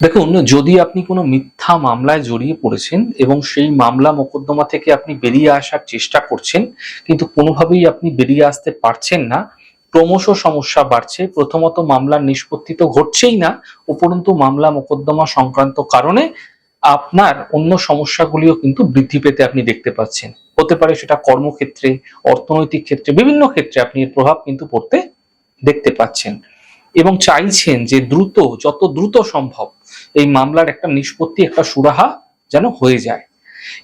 দেখুন, যদি আপনি কোনো মিথ্যা মামলায় জড়িয়ে পড়েছেন এবং সেই মামলা মোকদ্দমা থেকে আপনি বেরিয়ে আসার চেষ্টা করছেন, কিন্তু কোনোভাবেই আপনি বেরিয়ে আসতে পারছেন না, ক্রমশ সমস্যা বাড়ছে। প্রথমত মামলার নিষ্পত্তি তো ঘটছেই না, উপরন্তু মামলা মোকদ্দমা সংক্রান্ত কারণে আপনার অন্য সমস্যাগুলিও কিন্তু বৃদ্ধি পেতে আপনি দেখতে পাচ্ছেন। হতে পারে সেটা কর্মক্ষেত্রে, অর্থনৈতিক ক্ষেত্রে, বিভিন্ন ক্ষেত্রে আপনি এর প্রভাব কিন্তু পড়তে দেখতে পাচ্ছেন এবং চাইছেন যে যত দ্রুত সম্ভব এই মামলার একটা নিষ্পত্তি, একটা সুরাহা যেন হয়ে যায়।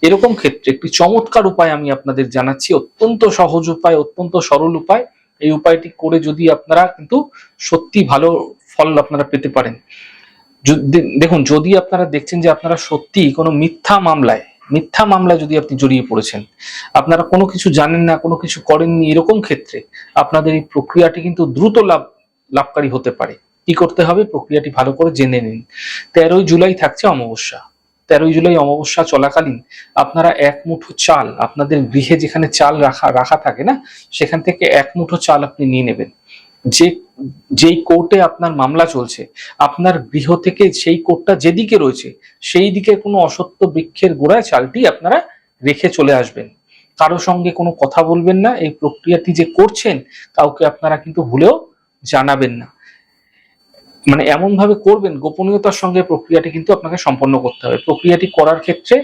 এরকম ক্ষেত্রে একটি চমৎকার উপায় আমি আপনাদের জানাচ্ছি, অত্যন্ত সহজ উপায়, অত্যন্ত সরল উপায়। এই উপায়টি করে যদি আপনারা কিন্তু সত্যি ভালো ফল আপনারা পেতে পারেন। দেখুন, যদি আপনারা দেখছেন যে আপনারা সত্যি কোনো মিথ্যা মামলায় যদি আপনি জড়িয়ে পড়েছেন, আপনারা কোনো কিছু জানেন না, কোনো কিছু করেননি, এরকম ক্ষেত্রে আপনাদের এই প্রক্রিয়াটি কিন্তু দ্রুত লাভকারী হতে পারে। কি করতে হবে? প্রক্রিয়াটি ভালো করে জেনে নিন। 13ই জুলাই থাকছে অমাবস্যা। 13ই জুলাই অমাবস্যা চলাকালীন আপনারা এক মুঠো চাল, আপনাদের গৃহে যেখানে চাল রাখা থাকে না, সেখান থেকে এক মুঠো চাল আপনি নিয়ে নেবেন। যে যেই কোর্টে আপনার মামলা চলছে, আপনার গৃহ থেকে সেই কোর্টটা যেদিকে রয়েছে, সেই দিকে কোনো অসত্য বৃক্ষের গোড়ায় চালটি আপনারা রেখে চলে আসবেন। কারো সঙ্গে কোনো কথা বলবেন না। এই প্রক্রিয়াটি যে করছেন, কাউকে আপনারা কিন্তু ভুলেও জানাবেন না। মানে এমন ভাবে করবেন, গোপনীয়তার সঙ্গে প্রক্রিয়াটি কিন্তু আপনাকে সম্পন্ন করতে হবে। প্রক্রিয়াটি করার ক্ষেত্রে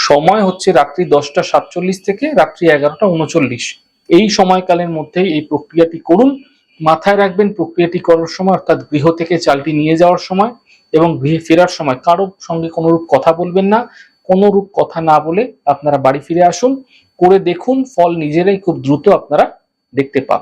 সময় হচ্ছে রাত্রি 10টা 47 থেকে রাত্রি 11টা 39। এই সময়কালের মধ্যেই এই প্রক্রিয়াটি করুন। মাথায় রাখবেন, প্রক্রিয়াটি করার সময়, অর্থাৎ গৃহ থেকে চালটি নিয়ে যাওয়ার সময় এবং গৃহে ফেরার সময় কারোর সঙ্গে কোনোরূপ কথা বলবেন না। কোনোরূপ কথা না বলে আপনারা বাড়ি ফিরে আসুন। করে দেখুন, ফল নিজেরাই খুব দ্রুত আপনারা দেখতে পাবেন।